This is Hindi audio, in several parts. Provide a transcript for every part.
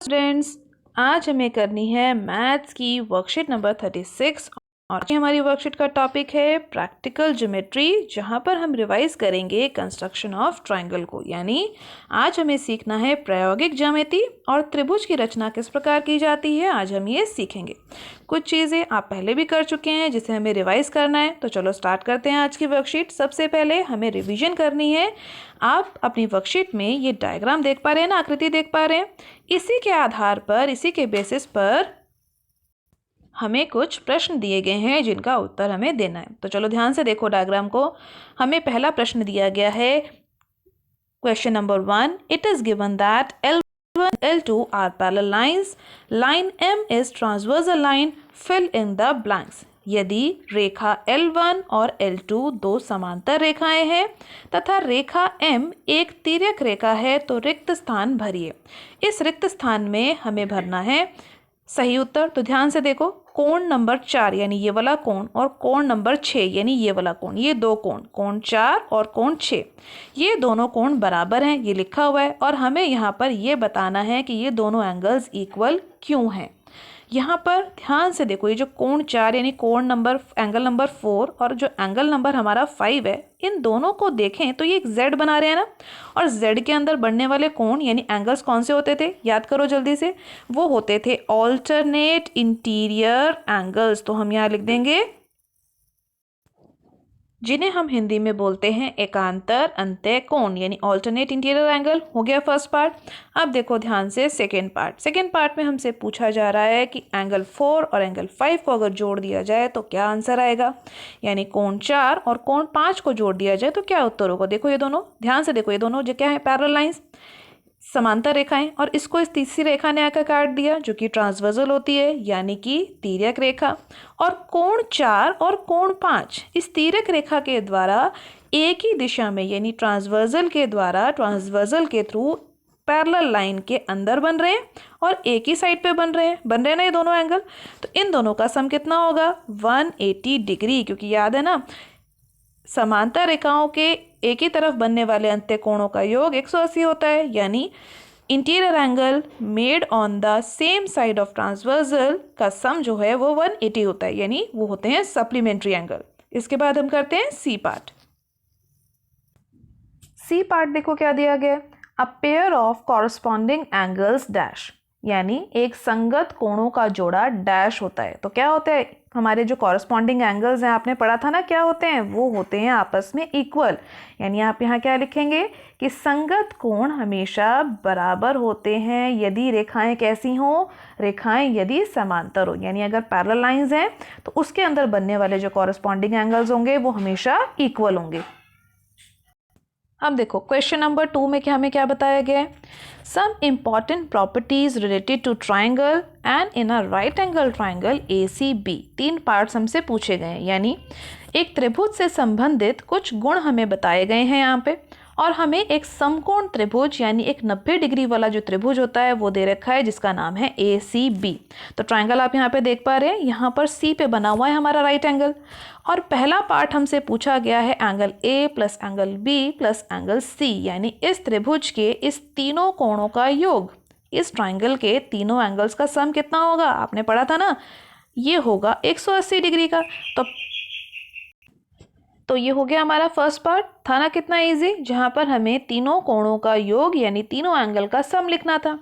स्टूडेंट्स, आज हमें करनी है मैथ्स की वर्कशीट नंबर 36 और हमारी वर्कशीट का टॉपिक है प्रैक्टिकल ज्योमेट्री, जहां पर हम रिवाइज करेंगे कंस्ट्रक्शन ऑफ ट्रायंगल को। यानी आज हमें सीखना है प्रायोगिक ज्यामिति और त्रिभुज की रचना किस प्रकार की जाती है, आज हम ये सीखेंगे। कुछ चीज़ें आप पहले भी कर चुके हैं जिसे हमें रिवाइज करना है, तो चलो स्टार्ट करते हैं आज की वर्कशीट। सबसे पहले हमें रिवीजन करनी है। आप अपनी वर्कशीट में ये डायग्राम देख पा रहे हैं ना, आकृति देख पा रहे हैं। इसी के आधार पर, इसी के बेसिस पर हमें कुछ प्रश्न दिए गए हैं जिनका उत्तर हमें देना है। तो चलो ध्यान से देखो डायग्राम को। हमें पहला प्रश्न दिया गया है, question number 1, it is given that L1 L2 are parallel lines. Line M is transversal line. Fill in the blanks. यदि रेखा L1 और L2 दो समांतर रेखाएं हैं तथा रेखा M एक तिर्यक रेखा है, तो रिक्त स्थान भरिए। इस रिक्त स्थान में हमें भरना है सही उत्तर। तो ध्यान से देखो, कोण नंबर 4 यानी ये वाला कोण और कोण नंबर 6 यानी ये वाला कोण, ये दो कोण, कोण 4 और कोण 6, ये दोनों कोण बराबर हैं, ये लिखा हुआ है। और हमें यहाँ पर ये बताना है कि ये दोनों एंगल्स इक्वल क्यों हैं। यहाँ पर ध्यान से देखो, ये जो कोण 4 यानी कोण नंबर एंगल नंबर 4 और जो एंगल नंबर हमारा 5 है, इन दोनों को देखें तो ये एक जेड बना रहे हैं ना। और जेड के अंदर बढ़ने वाले कोण यानी एंगल्स कौन से होते थे, याद करो जल्दी से। वो होते थे ऑल्टरनेट इंटीरियर एंगल्स। तो हम यहाँ लिख देंगे, जिन्हें हम हिंदी में बोलते हैं एकांतर अंत्य कोण यानी ऑल्टरनेट इंटीरियर एंगल। हो गया फर्स्ट पार्ट। अब देखो ध्यान से सेकेंड पार्ट। सेकेंड पार्ट में हमसे पूछा जा रहा है कि एंगल 4 और एंगल 5 को अगर जोड़ दिया जाए तो क्या आंसर आएगा। यानी कोण 4 और कोण 5 को जोड़ दिया जाए तो क्या उत्तर होगा। देखो ये दोनों, ध्यान से देखो, ये दोनों जो क्या है, पैरेलल लाइंस, समांतर रेखाएं। और इसको इस तीसरी रेखा ने आकर काट दिया जो कि ट्रांसवर्सल होती है यानी कि तिर्यक रेखा। और कोण 4 और कोण 5 इस तिर्यक रेखा के द्वारा एक ही दिशा में यानी ट्रांसवर्सल के द्वारा, ट्रांसवर्सल के थ्रू पैरेलल लाइन के अंदर बन रहे हैं और एक ही साइड पे बन रहे हैं ना ये दोनों एंगल। तो इन दोनों का सम कितना होगा, 180 डिग्री। क्योंकि याद है ना, समांतर रेखाओं के एक ही तरफ बनने वाले अंत्य कोणों का योग 180 होता है। यानी interior angle made on the same side of transversal का सम जो है वो 180 होता है, यानी वो होते हैं सप्लीमेंट्री एंगल। इसके बाद हम करते हैं सी पार्ट। सी पार्ट देखो क्या दिया गया, a pair of corresponding angles dash, यानी एक संगत कोणों का जोड़ा डैश होता है। तो क्या होता है, हमारे जो कॉरस्पॉन्डिंग एंगल्स हैं, आपने पढ़ा था ना, क्या होते हैं, वो होते हैं आपस में इक्वल। यानी आप यहाँ क्या लिखेंगे कि संगत कोण हमेशा बराबर होते हैं यदि रेखाएं कैसी हों, रेखाएं यदि समांतर हो। यानी अगर पैरेलल लाइंस हैं तो उसके अंदर बनने वाले जो कॉरस्पॉन्डिंग एंगल्स होंगे वो हमेशा इक्वल होंगे। अब देखो क्वेश्चन नंबर 2 में हमें क्या बताया गया है, some important properties related to triangle and in a right angle triangle ACB। 3 parts हमसे पूछे गए हैं, यानी एक त्रिभुज से संबंधित कुछ गुण हमें बताए गए हैं यहाँ पे। और हमें एक समकोण त्रिभुज यानी एक 90 डिग्री वाला जो त्रिभुज होता है वो दे रखा है जिसका नाम है ACB। तो ट्राइंगल आप यहाँ पे देख पा रहे हैं, यहाँ पर C पे बना हुआ है हमारा राइट एंगल। और पहला पार्ट हमसे पूछा गया है angle A plus angle B plus angle C, यानी इस त्रिभुज के इस तीनों कोणों का योग, इस ट्राइंगल के तीनों एंगल्स का सम कितना होगा। आपने पढ़ा था ना, ये होगा 180 डिग्री का। तो ये हो गया हमारा फर्स्ट पार्ट, था ना कितना इजी, जहां पर हमें तीनों कोणों का योग यानी तीनों एंगल का सम लिखना था।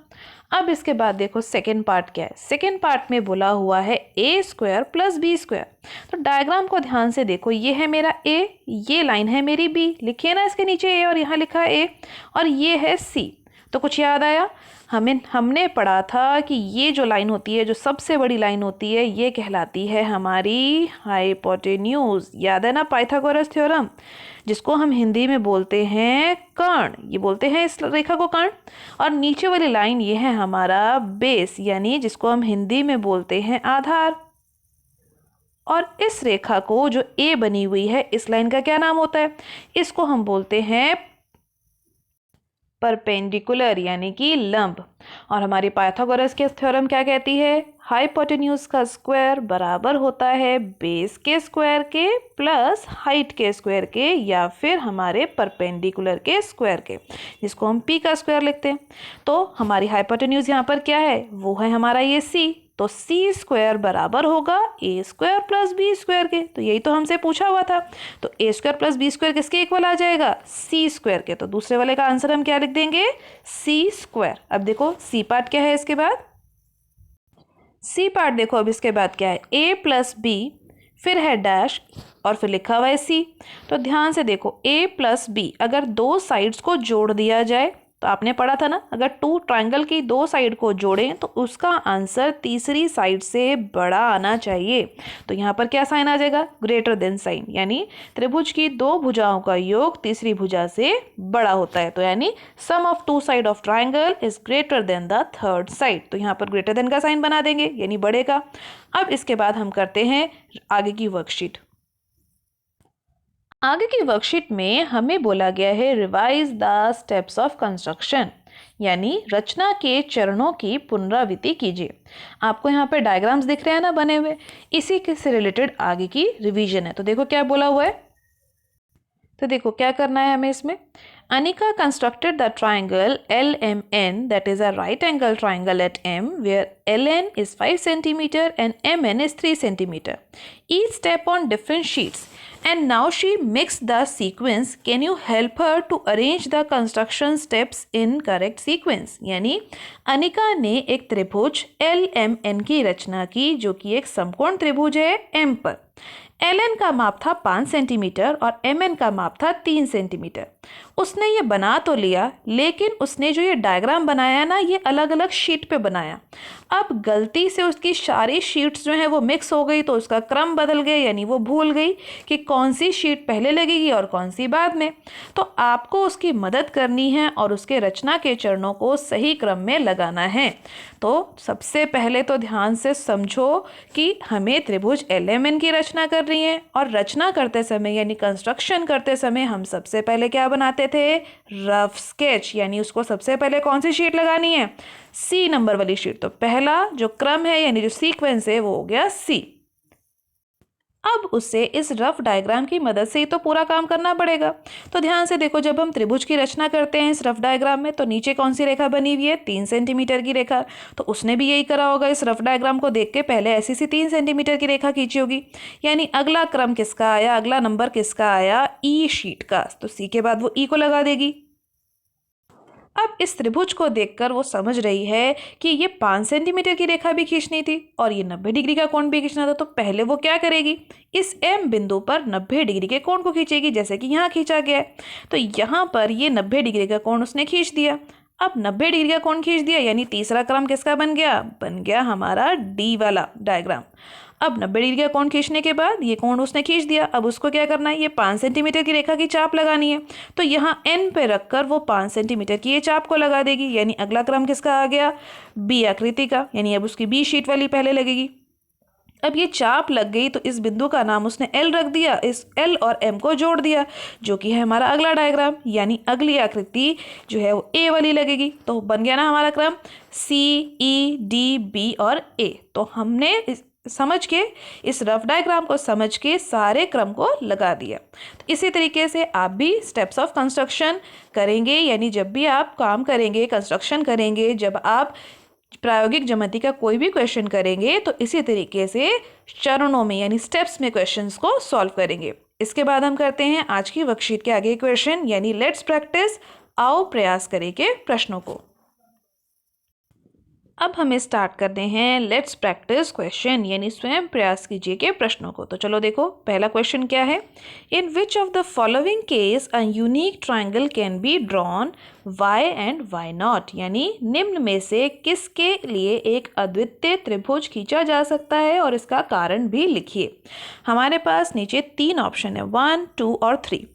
अब इसके बाद देखो सेकेंड पार्ट क्या है। सेकेंड पार्ट में बोला हुआ है A² प्लस B²। तो डायग्राम को ध्यान से देखो, ये है मेरा A, ये लाइन है मेरी B, लिखिए ना इसके नीचे A और यहाँ लिखा है A, और ये है C। तो कुछ याद आया, हमने पढ़ा था कि ये जो लाइन होती है, जो सबसे बड़ी लाइन होती है, ये कहलाती है हमारी हाइपोटेन्यूज। याद है ना पाइथागोरस थ्योरम, जिसको हम हिंदी में बोलते हैं कर्ण, ये बोलते हैं इस रेखा को कर्ण। और नीचे वाली लाइन ये है हमारा बेस, यानी जिसको हम हिंदी में बोलते हैं आधार। और इस रेखा को जो A बनी हुई है, इस लाइन का क्या नाम होता है, इसको हम बोलते हैं परपेंडिकुलर यानी कि लंब। और हमारी पाइथागोरस की थ्योरम क्या कहती है? हाइपोटेन्यूज का स्क्वायर बराबर होता है बेस के स्क्वायर के प्लस हाइट के स्क्वायर के या फिर हमारे परपेंडिकुलर के स्क्वायर के, जिसको हम पी का स्क्वायर लिखते हैं। तो हमारी हाइपोटेन्यूज यहाँ पर क्या है? वो है हमारा ये सी। तो सी स्क्वायर बराबर होगा ए स्क्वायर प्लस बी स्क्वायर के। तो यही तो हमसे पूछा हुआ था। तो ए स्क्वायर प्लस बी स्क्वायर किसके इक्वल आ जाएगा? सी स्क्वायर के। तो दूसरे वाले का आंसर हम क्या लिख देंगे? सी स्क्वायर। अब देखो सी पार्ट क्या है इसके बाद? सी पार्ट देखो अब इसके बाद क्या है? ए प्लस बी, फिर है डैश और फिर लिखा हुआ है सी। तो ध्यान से देखो ए प्लस बी, अगर दो साइड्स को जोड़ दिया जाए तो आपने पढ़ा था ना, अगर टू ट्राइंगल की दो साइड को जोड़ें तो उसका आंसर तीसरी साइड से बड़ा आना चाहिए। तो यहाँ पर क्या साइन आ जाएगा? ग्रेटर देन साइन, यानी त्रिभुज की दो भुजाओं का योग तीसरी भुजा से बड़ा होता है। तो यानी sum of two side of triangle is greater than the third side. तो यहाँ पर ग्रेटर देन का साइन बना देंगे, यानी बड़े का। अब इसके बाद हम करते हैं आगे की वर्कशीट। आगे की वर्कशीट में हमें बोला गया है revise the steps of construction, यानी रचना के चरणों की पुनरावृत्ति कीजिए। आपको यहाँ पे डायग्राम्स दिख रहे हैं ना बने हुए, इसी के से रिलेटेड आगे की रिवीजन है। तो देखो क्या बोला हुआ है। तो देखो क्या करना है हमें इसमें। Anika constructed the triangle LMN, that is a right angle triangle at M, where LN is 5 cm and MN is 3 cm. Each step on different sheets. And now she mixed the sequence. Can you help her to arrange the construction steps in correct sequence? यानी अनिका ने एक त्रिभुज LMN की रचना की, जो कि एक समकोण त्रिभुज है M पर। LN का माप था 5 सेंटीमीटर और MN का माप था 3 सेंटीमीटर। उसने ये बना तो लिया, लेकिन उसने जो ये डायग्राम बनाया ना, ये अलग अलग शीट पे बनाया। अब गलती से उसकी सारी शीट्स जो हैं वो मिक्स हो गई, तो उसका क्रम बदल गया, यानी वो भूल गई कि कौन सी शीट पहले लगेगी और कौन सी बाद में। तो आपको उसकी मदद करनी है और उसके रचना के चरणों को सही क्रम में लगाना है। तो सबसे पहले तो ध्यान से समझो कि हमें त्रिभुज LMN की रचना करनी है, और रचना करते समय यानी कंस्ट्रक्शन करते समय हम सबसे पहले क्या बनाते थे? Rough sketch. यानी उसको सबसे पहले कौन सी शीट लगानी है? सी नंबर वाली शीट। तो पहला जो क्रम है यानी जो सीक्वेंस है वो हो गया सी। अब उसे इस रफ डायग्राम की मदद से ही तो पूरा काम करना पड़ेगा। तो ध्यान से देखो, जब हम त्रिभुज की रचना करते हैं इस रफ डायग्राम में, तो नीचे कौन सी रेखा बनी हुई है? 3 सेंटीमीटर की रेखा। तो उसने भी यही करा होगा, इस रफ डायग्राम को देख के पहले ऐसी सी 3 सेंटीमीटर की रेखा खींची होगी। यानी अगला क्रम किसका आया? अगला नंबर किसका आया? ई शीट का। तो सी के बाद वो ई को लगा देगी। अब इस त्रिभुज को देखकर वो समझ रही है कि ये 5 सेंटीमीटर की रेखा भी खींचनी थी और ये 90 डिग्री का कोण भी खींचना था। तो पहले वो क्या करेगी? इस M बिंदु पर 90 डिग्री के कोण को खींचेगी, जैसे कि यहाँ खींचा गया है। तो यहाँ पर ये 90 डिग्री का कोण उसने खींच दिया। अब 90 डिग्री का कोण खींच दिया, यानी तीसरा क्रम किसका बन गया? बन गया हमारा डी वाला डायग्राम। अब 90 डिग्री का कोण खींचने के बाद ये कोण उसने खींच दिया। अब उसको क्या करना है? ये 5 सेंटीमीटर की रेखा की चाप लगानी है। तो यहाँ N पे रखकर वो 5 सेंटीमीटर की ये चाप को लगा देगी। यानी अगला क्रम किसका आ गया? बी आकृति का। यानी अब उसकी बी शीट वाली पहले लगेगी। अब ये चाप लग गई तो इस बिंदु का नाम उसने L रख दिया। इस L और M को जोड़ दिया, जो कि है हमारा अगला डायग्राम। यानी अगली आकृति जो है वो A वाली लगेगी। तो बन गया ना हमारा क्रम C E D B और A। तो हमने समझ के इस रफ डायग्राम को समझ के सारे क्रम को लगा दिया। तो इसी तरीके से आप भी स्टेप्स ऑफ कंस्ट्रक्शन करेंगे, यानी जब भी आप काम करेंगे, कंस्ट्रक्शन करेंगे, जब आप प्रायोगिक ज्यामिति का कोई भी क्वेश्चन करेंगे, तो इसी तरीके से चरणों में यानी स्टेप्स में क्वेश्चंस को सॉल्व करेंगे। इसके बाद हम करते हैं आज की वर्कशीट के आगे क्वेश्चन, यानी लेट्स प्रैक्टिस, आओ प्रयास करें के प्रश्नों को। अब हमें स्टार्ट करते हैं लेट्स प्रैक्टिस क्वेश्चन, यानी स्वयं प्रयास कीजिए के प्रश्नों को। तो चलो देखो, पहला क्वेश्चन क्या है? In which of the following case a unique triangle can be drawn, why and why not? यानी निम्न में से किसके लिए एक अद्वितीय त्रिभुज खींचा जा सकता है और इसका कारण भी लिखिए। हमारे पास नीचे 3 ऑप्शन है, 1, 2 और 3।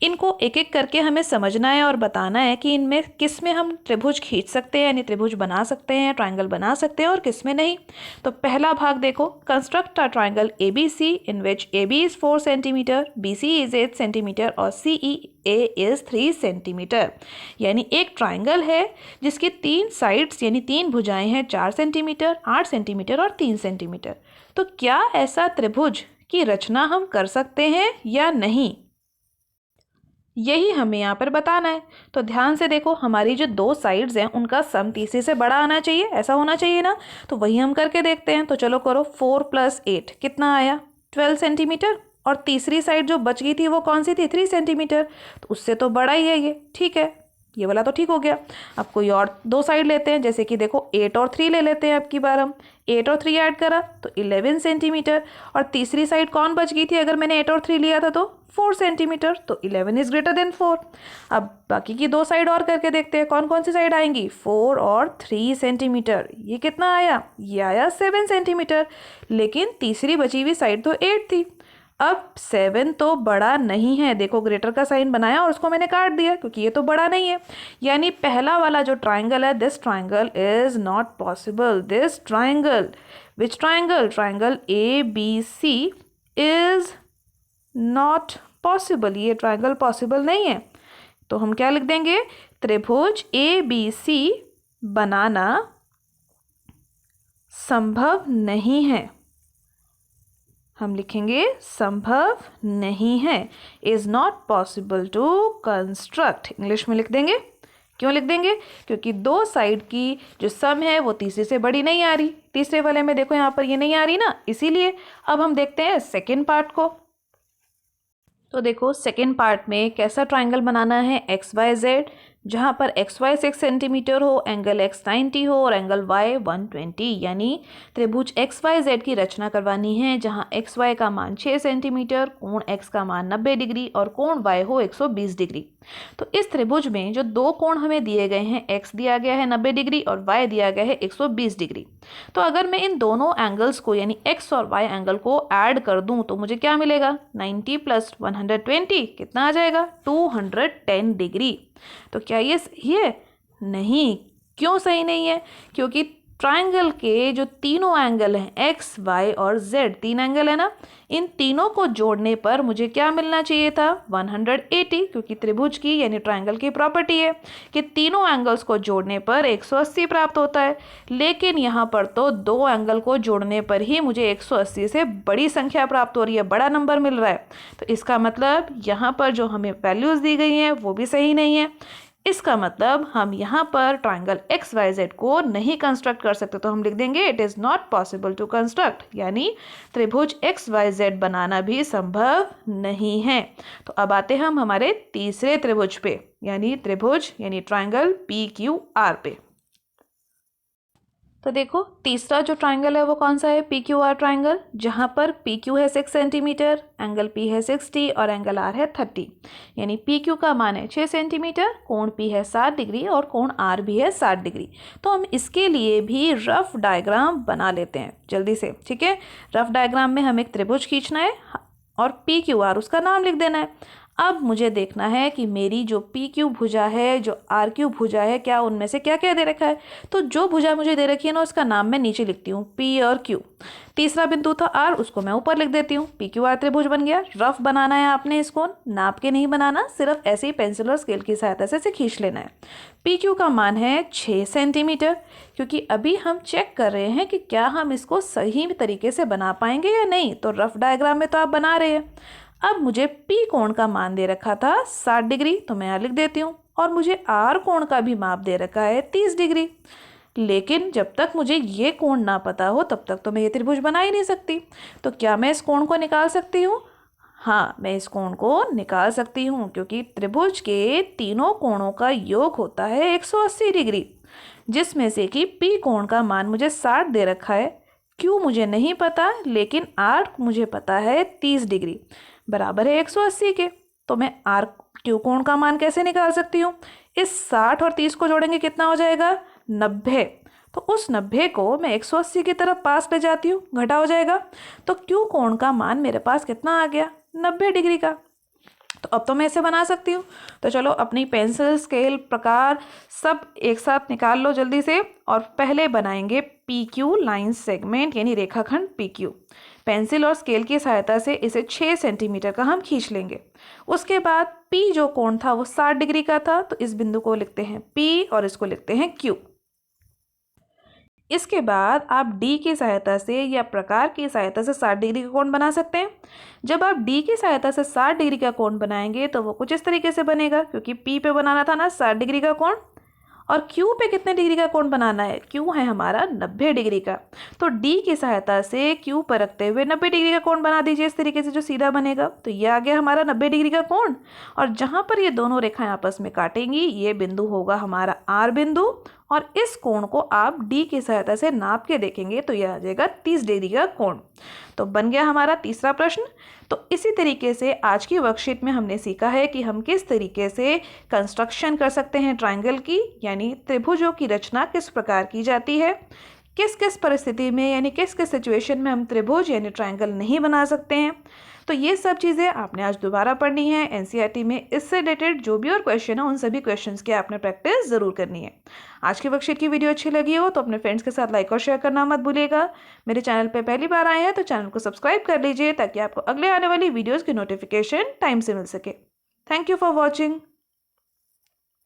इनको एक एक करके हमें समझना है और बताना है कि इनमें किस में हम त्रिभुज खींच सकते हैं, यानी त्रिभुज बना सकते हैं, ट्राइंगल बना सकते हैं, और किस में नहीं। तो पहला भाग देखो, construct a triangle ABC in which AB is 4 centimetre, BC is 8 centimetre और CE A is 3 सेंटीमीटर। यानी एक ट्राइंगल है जिसकी 3 साइड्स यानी 3 भुजाएं हैं 4 सेंटीमीटर, 8 सेंटीमीटर और 3 सेंटीमीटर। तो क्या ऐसा त्रिभुज की रचना हम कर सकते हैं या नहीं, यही हमें यहाँ पर बताना है। तो ध्यान से देखो, हमारी जो 2 साइड्स हैं उनका सम तीसरे से बड़ा आना चाहिए, ऐसा होना चाहिए ना। तो वही हम करके देखते हैं। तो चलो करो, 4 + 8 कितना आया, 12 सेंटीमीटर। और तीसरी साइड जो बच गई थी वो कौन सी थी, 3 सेंटीमीटर। तो उससे तो बड़ा ही है ये, ठीक है, ये वाला तो ठीक हो गया। अब कोई और 2 साइड लेते हैं, जैसे कि देखो 8 और 3 ले लेते हैं। अब की बार हम 8 और 3 ऐड करा तो 11 सेंटीमीटर। और तीसरी साइड कौन बच गई थी अगर मैंने 8 और 3 लिया था, तो 4 सेंटीमीटर। तो 11 इज ग्रेटर देन 4। अब बाकी की 2 साइड और करके देखते हैं, कौन कौन सी साइड आएंगी, 4 और 3 सेंटीमीटर। ये कितना आया, ये आया 7 सेंटीमीटर। लेकिन तीसरी बची हुई साइड तो 8 थी। अब 7 तो बड़ा नहीं है, देखो ग्रेटर का साइन बनाया और उसको मैंने काट दिया क्योंकि ये तो बड़ा नहीं है। यानी पहला वाला जो ट्राइंगल है, this triangle is not possible. This triangle, which triangle, triangle ABC is not possible. ये ट्राइंगल पॉसिबल नहीं है। तो हम क्या लिख देंगे, त्रिभुज ABC बनाना संभव नहीं है। हम लिखेंगे संभव नहीं है, is not possible to construct. English में लिख देंगे। क्यों लिख देंगे, क्योंकि 2 साइड की जो सम है वो तीसरे से बड़ी नहीं आ रही। तीसरे वाले में देखो यहाँ पर ये नहीं आ रही ना, इसीलिए। अब हम देखते हैं सेकेंड पार्ट को। तो देखो सेकेंड पार्ट में कैसा ट्राइंगल बनाना है, XYZ, जहाँ पर XY 6 सेंटीमीटर हो, एंगल X 90 हो और एंगल Y 120। यानी त्रिभुज XYZ की रचना करवानी है जहाँ XY का मान 6 सेंटीमीटर, कोण X का मान 90 डिग्री और कोण Y हो 120 डिग्री। तो इस त्रिभुज में जो 2 कोण हमें दिए गए हैं, X दिया गया है 90 डिग्री और Y दिया गया है 120 डिग्री। तो अगर मैं इन दोनों एंगल्स को यानी X और Y एंगल को ऐड कर दूं तो मुझे क्या मिलेगा, 90 + 120 कितना आ जाएगा, 210 डिग्री। तो क्या ये सही है, नहीं। क्यों सही नहीं है, क्योंकि ट्राइंगल के जो तीनों एंगल हैं X, Y और Z, 3 एंगल है ना, इन तीनों को जोड़ने पर मुझे क्या मिलना चाहिए था, 180। क्योंकि त्रिभुज की यानी ट्राइंगल की प्रॉपर्टी है कि तीनों एंगल्स को जोड़ने पर 180 प्राप्त होता है। लेकिन यहाँ पर तो 2 एंगल को जोड़ने पर ही मुझे 180 से बड़ी संख्या प्राप्त हो रही है, बड़ा नंबर मिल रहा है। तो इसका मतलब यहाँ पर जो हमें वैल्यूज़ दी गई हैं वो भी सही नहीं है। इसका मतलब हम यहाँ पर ट्राइंगल XYZ को नहीं कंस्ट्रक्ट कर सकते। तो हम लिख देंगे it is not possible to construct, यानी त्रिभुज XYZ बनाना भी संभव नहीं है। तो अब आते हम हमारे तीसरे त्रिभुज पे, यानी त्रिभुज यानी ट्राइंगल PQR पे। तो देखो तीसरा जो ट्राइंगल है वो कौन सा है, PQR ट्राइंगल, जहाँ पर PQ है 6 सेंटीमीटर, एंगल P है 60 और एंगल R है 30। यानी PQ का मान है 6 सेंटीमीटर, कोण P है 60 डिग्री और कोण R भी है 60 डिग्री। तो हम इसके लिए भी रफ डायग्राम बना लेते हैं जल्दी से, ठीक है। रफ डायग्राम में हमें एक त्रिभुज खींचना है और PQR उसका नाम लिख देना है। अब मुझे देखना है कि मेरी जो PQ भुजा है, जो RQ भुजा है, क्या उनमें से क्या क्या दे रखा है। तो जो भुजा मुझे दे रखी है ना उसका नाम मैं नीचे लिखती हूँ, P और Q। तीसरा बिंदु था R, उसको मैं ऊपर लिख देती हूँ। PQR त्रिभुज बन गया। रफ बनाना है आपने, इसको नाप के नहीं बनाना, सिर्फ ऐसे ही पेंसिल और स्केल की सहायता से इसे खींच लेना है। PQ का मान है 6 सेंटीमीटर, क्योंकि अभी हम चेक कर रहे हैं कि क्या हम इसको सही तरीके से बना पाएंगे या नहीं। तो रफ डायग्राम में तो आप बना रहे हैं। अब मुझे P कोण का मान दे रखा था 60 डिग्री, तो मैं यहाँ लिख देती हूँ। और मुझे R कोण का भी माप दे रखा है 30 डिग्री। लेकिन जब तक मुझे ये कोण ना पता हो तब तक तो मैं ये त्रिभुज बना ही नहीं सकती। तो क्या मैं इस कोण को निकाल सकती हूँ? हाँ, मैं इस कोण को निकाल सकती हूँ, क्योंकि त्रिभुज के तीनों कोणों का योग होता है 180 डिग्री, जिसमें से कि P कोण का मान मुझे 60 दे रखा है, Q मुझे नहीं पता, लेकिन R मुझे पता है 30 डिग्री बराबर है 180 के। तो मैं R Q कोण का मान कैसे निकाल सकती हूँ? इस 60 और 30 को जोड़ेंगे कितना हो जाएगा, 90। तो उस 90 को मैं 180 की तरफ पास ले जाती हूँ, घटा हो जाएगा। तो Q कोण का मान मेरे पास कितना आ गया, 90 डिग्री का। तो अब तो मैं इसे बना सकती हूँ। तो चलो अपनी पेंसिल, स्केल, प्रकार सब एक साथ निकाल लो जल्दी से। और पहले बनाएंगे पी क्यू लाइन सेगमेंट यानी रेखाखंड पी क्यू। पेंसिल और स्केल की सहायता से इसे 6 सेंटीमीटर का हम खींच लेंगे। उसके बाद पी जो कोण था वो 60 डिग्री का था, तो इस बिंदु को लिखते हैं पी और इसको लिखते हैं क्यू। इसके बाद आप डी की सहायता से या प्रकार की सहायता से 60 डिग्री का कोण बना सकते हैं। जब आप डी की सहायता से 60 डिग्री का कोण बनाएंगे तो वो कुछ इस तरीके से बनेगा, क्योंकि पी पे बनाना था ना 60 डिग्री का कोण। और क्यू पे कितने डिग्री का कोण बनाना है? क्यू है हमारा 90 डिग्री का। तो डी की सहायता से क्यू पर रखते हुए 90 डिग्री का कोण बना दीजिए इस तरीके से, जो सीधा बनेगा। तो ये आ गया हमारा 90 डिग्री का कोण। और जहां पर ये दोनों रेखाएं आपस में काटेंगी ये बिंदु होगा हमारा आर बिंदु। और इस कोण को आप डी की सहायता से नाप के देखेंगे तो यह आ जाएगा 30 डिग्री का कोण। तो बन गया हमारा तीसरा प्रश्न। तो इसी तरीके से आज की वर्कशीट में हमने सीखा है कि हम किस तरीके से कंस्ट्रक्शन कर सकते हैं ट्रायंगल की, यानी त्रिभुजों की रचना किस प्रकार की जाती है, किस किस परिस्थिति में यानी किस किस सिचुएशन में हम त्रिभुज यानी ट्रायंगल नहीं बना सकते हैं। तो ये सब चीज़ें आपने आज दोबारा पढ़नी है। एनसीईआरटी में इससे रिलेटेड जो भी और क्वेश्चन है उन सभी क्वेश्चंस की आपने प्रैक्टिस ज़रूर करनी है। आज की वर्कशीट की वीडियो अच्छी लगी हो तो अपने फ्रेंड्स के साथ लाइक और शेयर करना मत भूलिएगा। मेरे चैनल पर पहली बार आए हैं तो चैनल को सब्सक्राइब कर लीजिए ताकि आपको अगले आने वाली वीडियोज़ की नोटिफिकेशन टाइम से मिल सके। Thank you for watching.